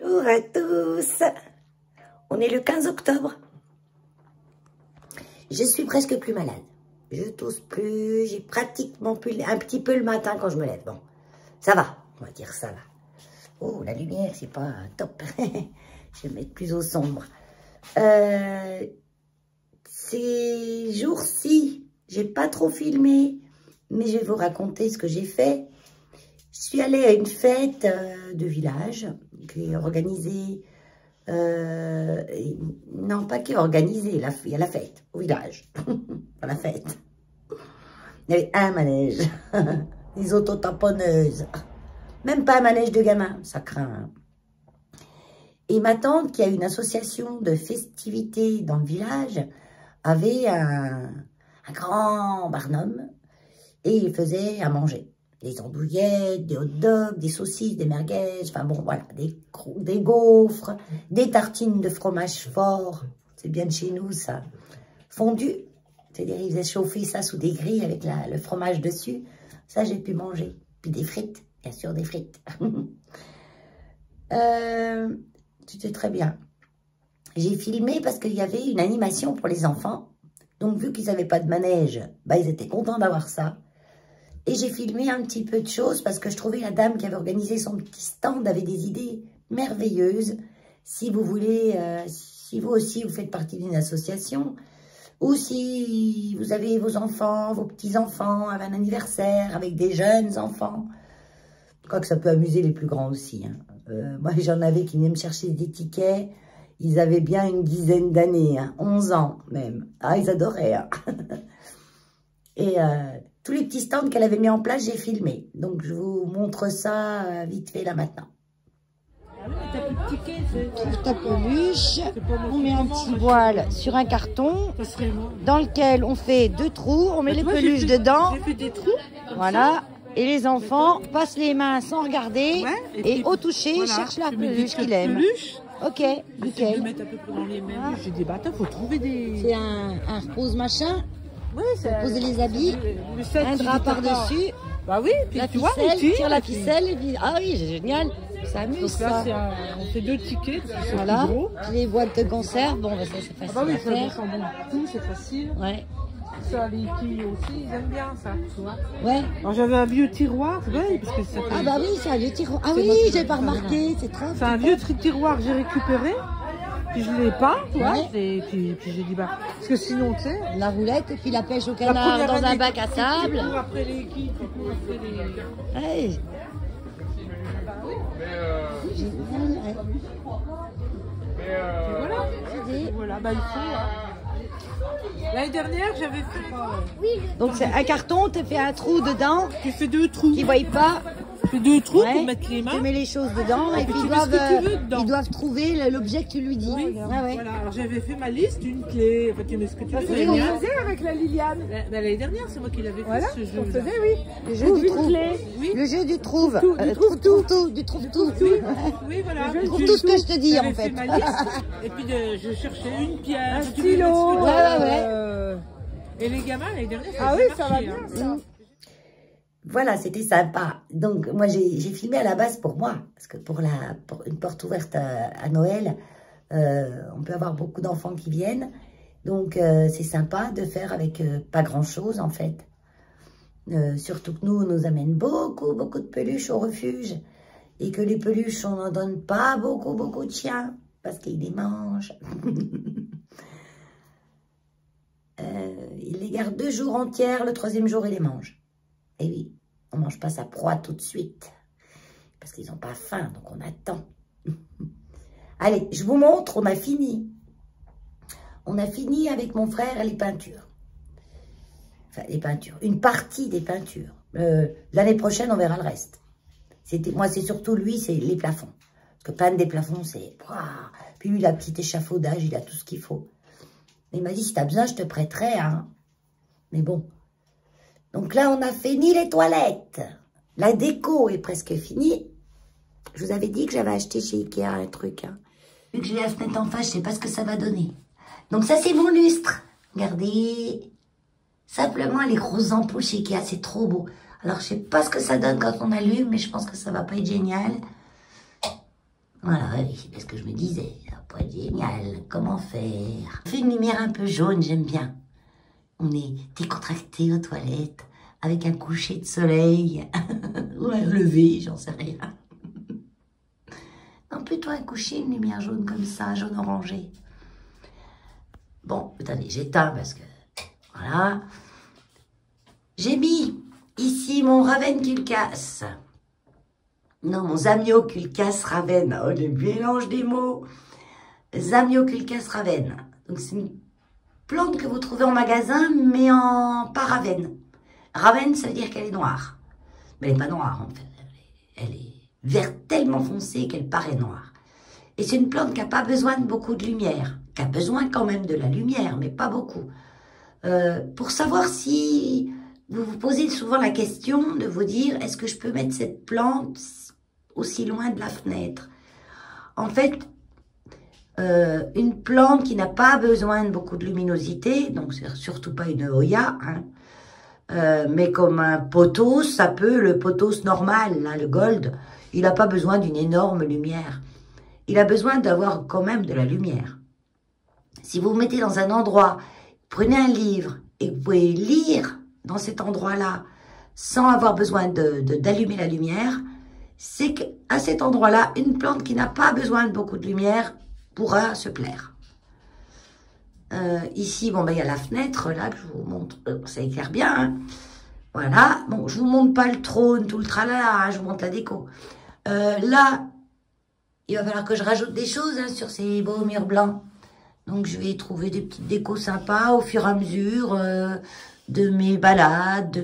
Bonjour à tous. On est le 15 octobre. Je suis presque plus malade. Je tousse plus, j'ai pratiquement plus, un petit peu le matin quand je me lève. Bon, ça va, on va dire ça va. Oh, la lumière, c'est pas top. Je vais mettre plus au sombre. Ces jours-ci, j'ai pas trop filmé, mais je vais vous raconter ce que j'ai fait. Je suis allée à une fête de village qui est organisée. Non, pas qui est organisée, il y a la fête au village. Pas la fête. Il y avait un manège, des autotamponneuses. Même pas un manège de gamins, ça craint. Et ma tante, qui a une association de festivités dans le village, avait un grand barnum et il faisait à manger. Des andouillettes, des hot dogs, des saucisses, des merguez, enfin bon, voilà, des gaufres, des tartines de fromage fort. C'est bien de chez nous, ça. Fondu. C'est-à-dire, ils faisaient chauffer ça sous des grilles avec le fromage dessus. Ça, j'ai pu manger. Puis des frites, bien sûr, des frites. C'était très bien. J'ai filmé parce qu'il y avait une animation pour les enfants. Donc, vu qu'ils n'avaient pas de manège, bah, ils étaient contents d'avoir ça. Et j'ai filmé un petit peu de choses parce que je trouvais la dame qui avait organisé son petit stand avait des idées merveilleuses. Si vous voulez, si vous aussi vous faites partie d'une association, ou si vous avez vos enfants, vos petits-enfants, avec un anniversaire, avec des jeunes enfants, je crois que ça peut amuser les plus grands aussi. Hein. Moi, j'en avais qui venaient me chercher des tickets. Ils avaient bien une dizaine d'années, hein, 11 ans même. Ah, ils adoraient. Hein. Et tous les petits stands qu'elle avait mis en place, j'ai filmé. Donc, je vous montre ça vite fait là maintenant. Pour ta peluche, on met un petit voile sur un carton dans lequel on fait 2 trous, on met les peluches dedans. J'ai fait des trous. Voilà. Et les enfants passent les mains sans regarder et au toucher, voilà, cherchent la peluche qu'il aime. Ok, nickel. De mettre à peu près dans les mêmes. J'ai dit, bah attends, faut trouver des... C'est un rose machin. Oui, c'est... Poser les habits, un drap par-dessus. Bah oui, puis la tu ficelle, vois, on tire la ficelle et puis... Ah oui, c'est génial. Ça amuse, donc ça. Là, on fait 2 tickets. Voilà, les boîtes de conserve, bon, bah, ça c'est facile bah oui, à faire. Ça bon tout, c'est facile. Ouais. Ça, les filles aussi, ils aiment bien ça, tu vois. Ouais. Alors j'avais un vieux tiroir, ouais, parce que ça fait... Ah bah oui, c'est un vieux tiroir. Ah oui, j'ai pas remarqué, c'est très... C'est un vieux tiroir que j'ai récupéré. Puis je l'ai peint, tu vois, et puis j'ai dit, bah, parce que sinon, tu sais... La roulette, et puis la pêche au canard dans un bac à sable. Après les quilles, après les... Ouais. Génial, ouais. Voilà, bah il faut... L'année dernière, j'avais fait... Donc c'est un carton, tu fais un trou dedans. Tu fais 2 trous. Qui ne voient pas. Tu fais 2 trous pour mettre les mains. Tu mets les choses dedans et puis ils doivent trouver l'objet que tu lui dis. Oui, voilà. Alors j'avais fait ma liste, une clé. Enfin, tu mets ce que tu veux. C'est ce qu'on faisait avec la Liliane. L'année dernière, c'est moi qui l'avais fait, ce jeu. On faisait, oui. Le jeu du trouve. Oui. Le jeu du trouve. Du trouve-tout. Oui, voilà. Trouve tout ce que je te dis, en fait. Ma liste, et puis je cherchais une pierre. Un stylo. Ouais. Et les gamins, l'année dernière, ah oui, ça va bien, ça. Voilà, c'était sympa. Donc, moi, j'ai filmé à la base pour moi. Parce que pour une porte ouverte à Noël, on peut avoir beaucoup d'enfants qui viennent. Donc, c'est sympa de faire avec pas grand-chose, en fait. Surtout que nous, on nous amène beaucoup de peluches au refuge. Et que les peluches, on n'en donne pas beaucoup de chiens. Parce qu'ils les mangent. Ils les gardent 2 jours entiers. Le 3e jour, ils les mangent. Et oui, on ne mange pas sa proie tout de suite. Parce qu'ils n'ont pas faim, donc on attend. Allez, je vous montre, on a fini. on a fini avec mon frère les peintures. Enfin, les peintures. Une partie des peintures. L'année prochaine, on verra le reste. Moi, c'est surtout lui, c'est les plafonds. Parce que peindre des plafonds, c'est... Puis lui, il a un petit échafaudage, il a tout ce qu'il faut. Il m'a dit, si t'as besoin, je te prêterai. Hein. Mais bon. Donc là, on a fini les toilettes. La déco est presque finie. Je vous avais dit que j'avais acheté chez Ikea un truc. Hein. Vu que j'ai la fenêtre en face, je sais pas ce que ça va donner. Donc ça, c'est mon lustre. Regardez. Simplement, les grosses ampoules chez Ikea, c'est trop beau. Alors, je sais pas ce que ça donne quand on allume, mais je pense que ça va pas être génial. Voilà, c'est ce que je me disais. Ça va pas être génial. Comment faire? On fait une lumière un peu jaune, j'aime bien. On est décontracté aux toilettes, avec un coucher de soleil. Ou un lever, j'en sais rien. Non, plutôt un coucher, une lumière jaune comme ça, jaune orangé. Bon, attendez, j'éteins parce que... Voilà. J'ai mis ici mon Raven Kulkas. Non, mon Zamioculcas Raven. Oh, le mélange des mots. Zamioculcas Raven. Donc, c'est une plante que vous trouvez en magasin, mais en pas Raven. Raven, ça veut dire qu'elle est noire. Mais elle n'est pas noire, en fait. Elle est verte tellement foncée qu'elle paraît noire. Et c'est une plante qui n'a pas besoin de beaucoup de lumière. Qui a besoin quand même de la lumière, mais pas beaucoup. Pour savoir si vous vous posez souvent la question de vous dire, est-ce que je peux mettre cette plante aussi loin de la fenêtre? En fait, une plante qui n'a pas besoin de beaucoup de luminosité, donc c'est surtout pas une Hoya, hein, mais comme un pothos, ça peut, le pothos normal, là, le gold, il n'a pas besoin d'une énorme lumière. Il a besoin d'avoir quand même de la lumière. Si vous vous mettez dans un endroit, prenez un livre et vous pouvez lire dans cet endroit-là sans avoir besoin d'allumer la lumière, c'est qu'à cet endroit-là, une plante qui n'a pas besoin de beaucoup de lumière pourra se plaire. Ici, bon, ben, il y a la fenêtre, là, que je vous montre, ça éclaire bien, hein. Voilà, bon, je vous montre pas le trône, tout le tralala, hein, je vous montre la déco. Là, il va falloir que je rajoute des choses, hein, sur ces beaux murs blancs. Donc, je vais trouver des petites décos sympas au fur et à mesure de mes balades, de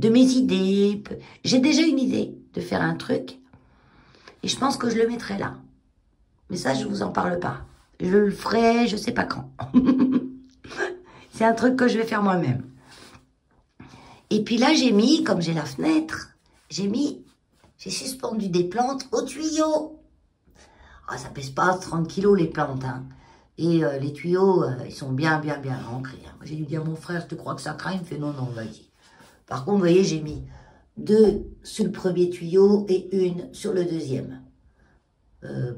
mes idées. J'ai déjà une idée de faire un truc et je pense que je le mettrai là. Mais ça, je vous en parle pas. Je le ferai, je sais pas quand. C'est un truc que je vais faire moi-même. Et puis là, j'ai mis, comme j'ai la fenêtre, j'ai suspendu des plantes au tuyau. Ah, ça pèse pas 30 kilos les plantes, hein. Et les tuyaux, ils sont bien ancrés. Hein. J'ai dit à mon frère, tu crois que ça craint? Il me fait non, vas-y. Par contre, vous voyez, j'ai mis 2 sur le premier tuyau et 1 sur le deuxième.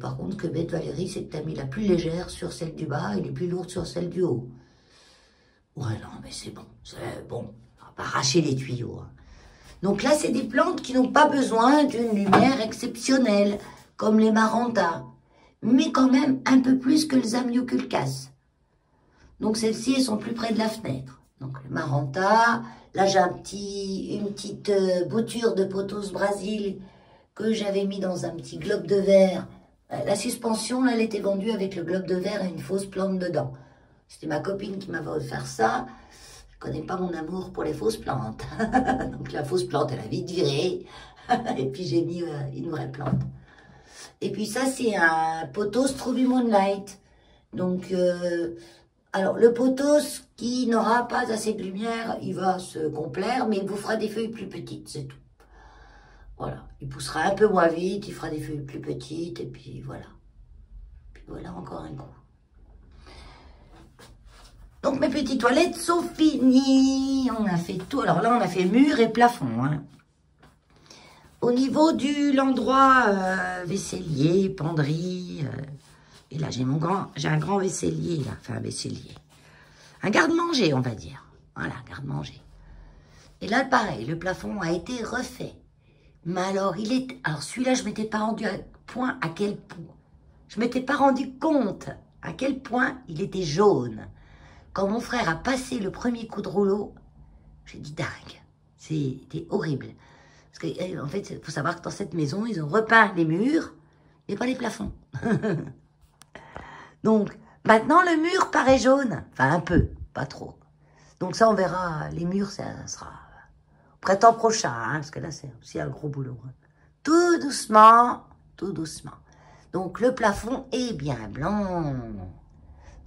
Par contre, que bête Valérie, c'est que tu as mis la plus légère sur celle du bas et les plus lourdes sur celle du haut. Ouais, non, mais c'est bon. C'est bon. On va pas arracher les tuyaux. Hein. Donc là, c'est des plantes qui n'ont pas besoin d'une lumière exceptionnelle, comme les Marantas. Mais quand même un peu plus que le Zamioculcas. Donc celles-ci, elles sont plus près de la fenêtre. Donc le Maranta, là j'ai une petite bouture de pothos Brésil que j'avais mis dans un petit globe de verre. La suspension, là, elle était vendue avec le globe de verre et une fausse plante dedans. C'était ma copine qui m'avait offert ça. Je connais pas mon amour pour les fausses plantes. Donc la fausse plante, elle a vite viré. Et puis j'ai mis une vraie plante. Et puis ça, c'est un pothos Trouby Moonlight. Donc, alors le pothos qui n'aura pas assez de lumière, il va se complaire, mais il vous fera des feuilles plus petites, c'est tout. Voilà, il poussera un peu moins vite, il fera des feuilles plus petites, et puis voilà. Puis voilà, encore un coup. Donc mes petites toilettes sont finies. On a fait tout. Alors là, on a fait mur et plafond, hein. Au niveau de l'endroit vaisselier, penderie, et là j'ai un grand vaisselier, là, enfin un vaisselier. Un garde-manger, on va dire. Voilà, garde-manger. Et là, pareil, le plafond a été refait. Mais alors, alors celui-là, je ne m'étais pas rendu point à quel point. Je ne m'étais pas rendu compte à quel point il était jaune. Quand mon frère a passé le premier coup de rouleau, j'ai dit dingue. C'était horrible. Parce qu'en fait, il faut savoir que dans cette maison, ils ont repeint les murs, mais pas les plafonds. Donc, Maintenant, le mur paraît jaune. Enfin, un peu, pas trop. Donc ça, on verra. Les murs, ça sera au printemps prochain, hein, parce que là, c'est aussi un gros boulot. Hein. Tout doucement, tout doucement. Donc, le plafond est bien blanc.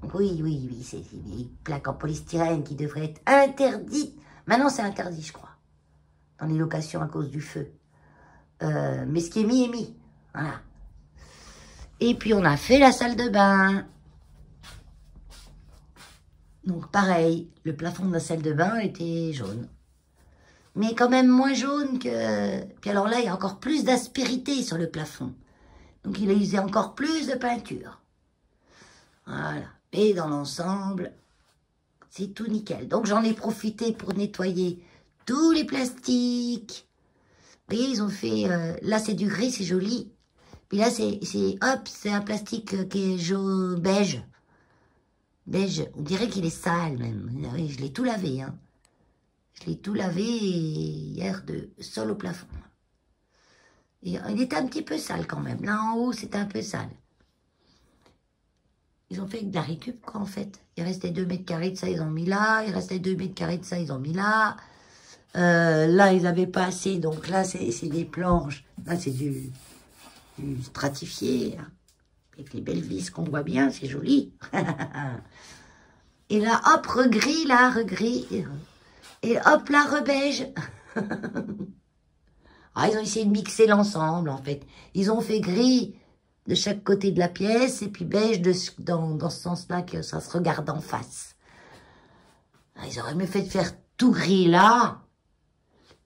Donc, oui, c'est des plaques en polystyrène qui devraient être interdites. Maintenant, c'est interdit, je crois, dans les locations à cause du feu. Mais ce qui est mis. Voilà. Et puis, on a fait la salle de bain. Donc, pareil, le plafond de la salle de bain était jaune. Mais quand même moins jaune que... Puis alors là, il y a encore plus d'aspérité sur le plafond. Donc, il a usé encore plus de peinture. Voilà. Et dans l'ensemble, c'est tout nickel. Donc, j'en ai profité pour nettoyer tous les plastiques. Vous voyez, ils ont fait... là, c'est du gris, c'est joli. Puis là, c'est un plastique qui est jaune, beige. Beige. On dirait qu'il est sale, même. Oui, je l'ai tout lavé, hein. Je l'ai tout lavé hier de sol au plafond. Et il était un petit peu sale quand même. Là, en haut, c'était un peu sale. Ils ont fait de la récup, quoi, en fait. Il restait 2 mètres carrés de ça, ils ont mis là. Il restait 2 mètres carrés de ça, ils ont mis là. Là, ils n'avaient pas assez. Donc là, c'est des planches. Là, c'est du stratifié. Hein. Avec les belles vis qu'on voit bien, c'est joli. Et là, hop, regris, là, regris. Et hop, là, rebeige. Ah, ils ont essayé de mixer l'ensemble, en fait. Ils ont fait gris de chaque côté de la pièce, et puis beige dans ce sens-là, que ça se regarde en face. Ah, ils auraient mieux fait de faire tout gris là.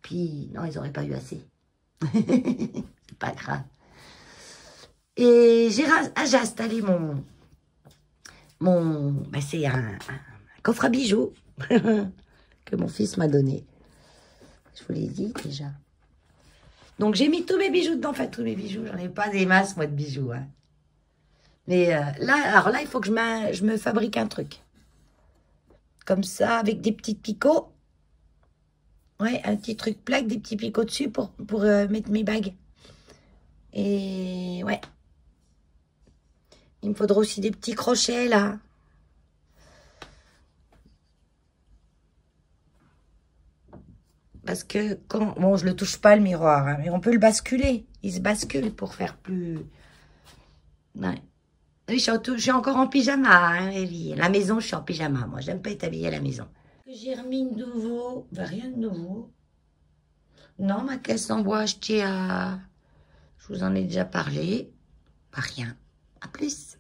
Puis, non, ils n'auraient pas eu assez. C'est pas grave. Et j'ai installé ben c'est un coffre à bijoux que mon fils m'a donné. Je vous l'ai dit déjà. Donc, j'ai mis tous mes bijoux dedans. Enfin, tous mes bijoux. J'en ai pas des masses, moi, de bijoux. Hein. Mais alors là, il faut que je me fabrique un truc. Comme ça, avec des petites picots. Ouais, un petit truc plaque, des petits picots dessus pour mettre mes bagues. Et ouais. Il me faudra aussi des petits crochets, là. Parce que quand... Bon, je le touche pas, le miroir, hein, mais on peut le basculer. Il se bascule pour faire plus... Ouais. Oui, je suis encore en pyjama, hein, Evie. La maison, je suis en pyjama. Moi, j'aime pas être habillée à la maison. J'ai remis de nouveau. Ben, rien de nouveau. Non, ma caisse en bois achetée à... Je vous en ai déjà parlé. Pas rien. À plus.